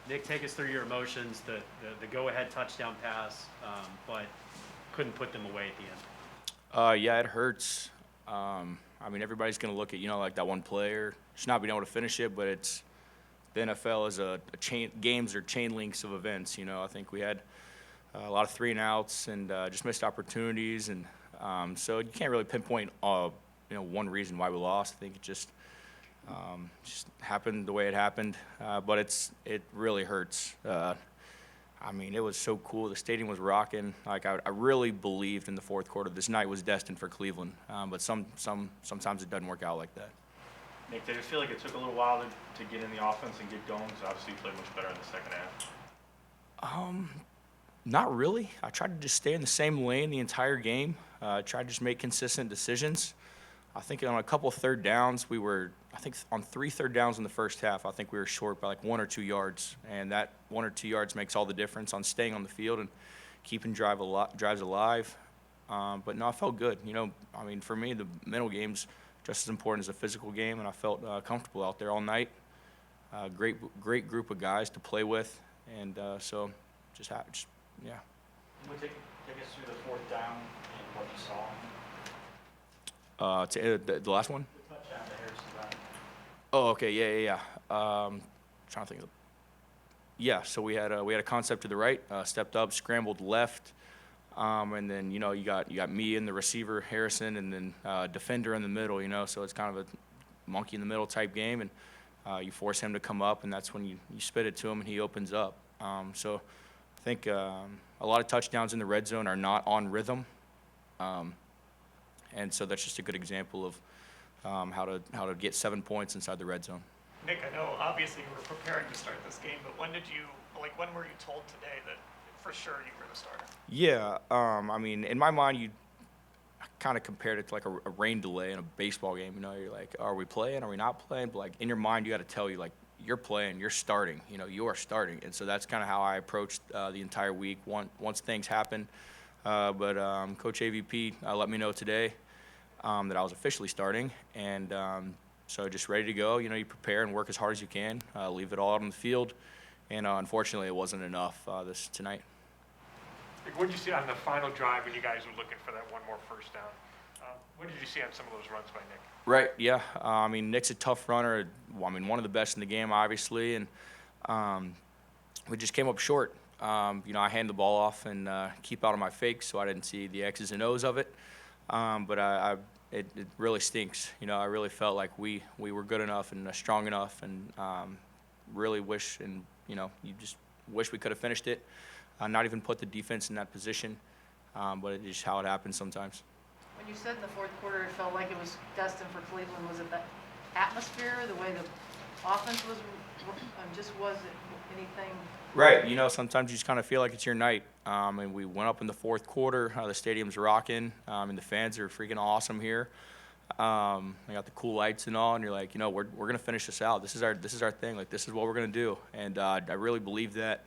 Nick, take us through your emotions, the go-ahead touchdown pass, but couldn't put them away at the end. Yeah, it hurts. I mean, everybody's going to look at, like that one player, just not being able to finish it, but it's the NFL is a chain, games are chain links of events. I think we had a lot of 3-and-outs and just missed opportunities. And so you can't really pinpoint, one reason why we lost. I think it just happened the way it happened, but it really hurts. I mean, it was so cool. The stadium was rocking. Like I really believed in the fourth quarter this night was destined for Cleveland, but sometimes it doesn't work out like that. Nick, did it feel like it took a little while to get in the offense and get going? Because obviously you played much better in the second half. Not really. I tried to just stay in the same lane the entire game. Tried to just make consistent decisions. I think on a couple of third downs, on 3 third downs in the first half, I think we were short by like 1 or 2 yards. And that 1 or 2 yards makes all the difference on staying on the field and keeping drives alive. But no, I felt good. I mean, for me, the mental game's just as important as the physical game, and I felt comfortable out there all night. Great group of guys to play with, and so yeah. Take us through the fourth down and what you saw. The last one? The touchdown to Harrison run. Oh, okay, yeah. Trying to think of. Yeah, so we had a concept to the right, stepped up, scrambled left, and then you got me and the receiver Harrison, and then defender in the middle. So it's kind of a monkey in the middle type game, and you force him to come up, and that's when you spit it to him and he opens up. So I think a lot of touchdowns in the red zone are not on rhythm. And so that's just a good example of how to get 7 points inside the red zone. Nick, I know obviously you were preparing to start this game, but when were you told today that for sure you were the starter? Yeah, I mean, in my mind, I kind of compared it to like a rain delay in a baseball game. You're like, are we playing? Are we not playing? But like in your mind, you got to tell you like you're playing, you're starting. You are starting, and so that's kind of how I approached the entire week. Once things happen, but Coach AVP let me know today that I was officially starting, and so just ready to go. You prepare and work as hard as you can, leave it all out on the field, and unfortunately it wasn't enough tonight. What did you see on the final drive when you guys were looking for that one more first down? What did you see on some of those runs by Nick? Right, yeah. I mean, Nick's a tough runner. I mean, one of the best in the game, obviously, and we just came up short. I hand the ball off and keep out of my fakes, so I didn't see the X's and O's of it. But it really stinks. I really felt like we were good enough and strong enough, and really wish, and you just wish we could have finished it. Not even put the defense in that position, but it's just how it happens sometimes. When you said in the fourth quarter it felt like it was destined for Cleveland, was it the atmosphere, the way the offense was, just was it anything? Right, sometimes you just kind of feel like it's your night. And we went up in the fourth quarter. The stadium's rocking, and the fans are freaking awesome here. They got the cool lights and all, and you're like, we're gonna finish this out. This is our thing. Like, this is what we're gonna do. And I really believe that,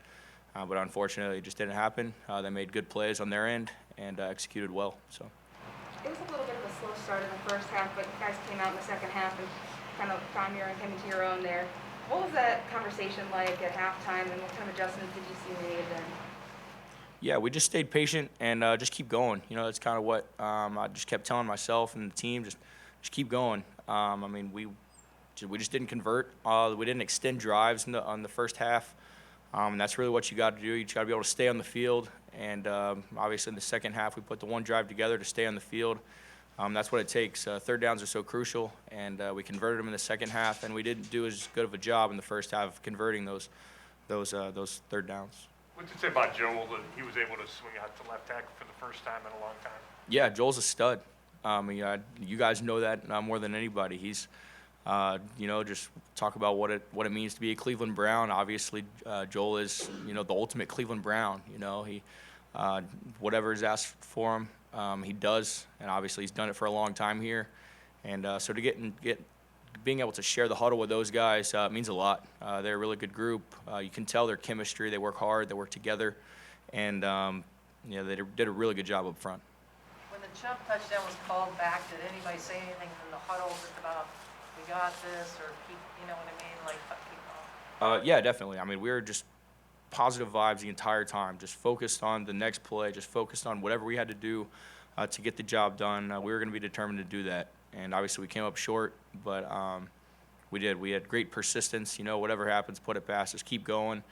but unfortunately, it just didn't happen. They made good plays on their end and executed well. So it was a little bit of a slow start in the first half, but you guys came out in the second half and kind of found came into your own there. What was that conversation like at halftime, and what kind of adjustments did you see made then? Yeah, we just stayed patient and just keep going. That's kind of what I just kept telling myself and the team, just keep going. I mean, we just didn't convert. We didn't extend drives on the first half. And that's really what you got to do. You got to be able to stay on the field. And obviously in the second half, we put the one drive together to stay on the field. That's what it takes. Third downs are so crucial, and we converted them in the second half, and we didn't do as good of a job in the first half of converting those third downs. What did you say about Joel, that he was able to swing out to left tackle for the first time in a long time? Yeah, Joel's a stud. You guys know that more than anybody. He's, just talk about what it means to be a Cleveland Brown. Obviously, Joel is, the ultimate Cleveland Brown. He, whatever is asked for him, he does, and obviously he's done it for a long time here. And so to being able to share the huddle with those guys means a lot. They're a really good group. You can tell their chemistry. They work hard. They work together, and they did a really good job up front. When the Chubb touchdown was called back, did anybody say anything in the huddle just about we got this, or keep, you know what I mean, like keep Yeah, definitely. I mean, we were just positive vibes the entire time, just focused on the next play, just focused on whatever we had to do to get the job done. We were going to be determined to do that. And obviously we came up short, but we did. We had great persistence. Whatever happens, put it past us, keep going.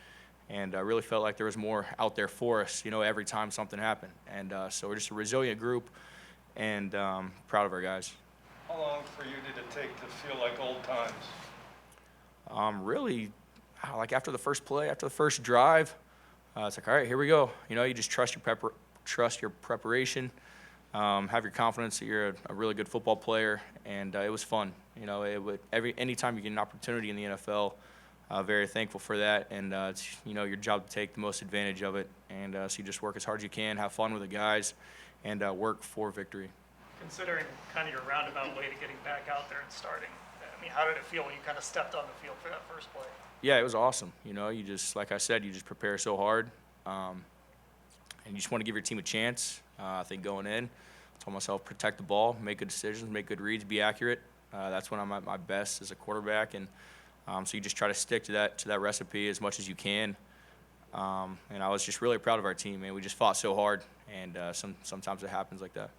And I really felt like there was more out there for us, every time something happened. And so we're just a resilient group and proud of our guys. How long for you did it take to feel like old times? Really, like after the first play, after the first drive, it's like, all right, here we go. You just trust your preparation, have your confidence that you're a really good football player, and it was fun. Anytime you get an opportunity in the NFL, very thankful for that, and it's your job to take the most advantage of it, and so you just work as hard as you can, have fun with the guys, and work for victory. Considering kind of your roundabout way to getting back out there and starting, I mean, how did it feel when you kind of stepped on the field for that first play? Yeah, it was awesome. You just, like I said, you just prepare so hard, and you just want to give your team a chance. I think going in, I told myself, protect the ball, make good decisions, make good reads, be accurate. That's when I'm at my best as a quarterback, and so you just try to stick to that recipe as much as you can. And I was just really proud of our team, man. We just fought so hard, and sometimes it happens like that.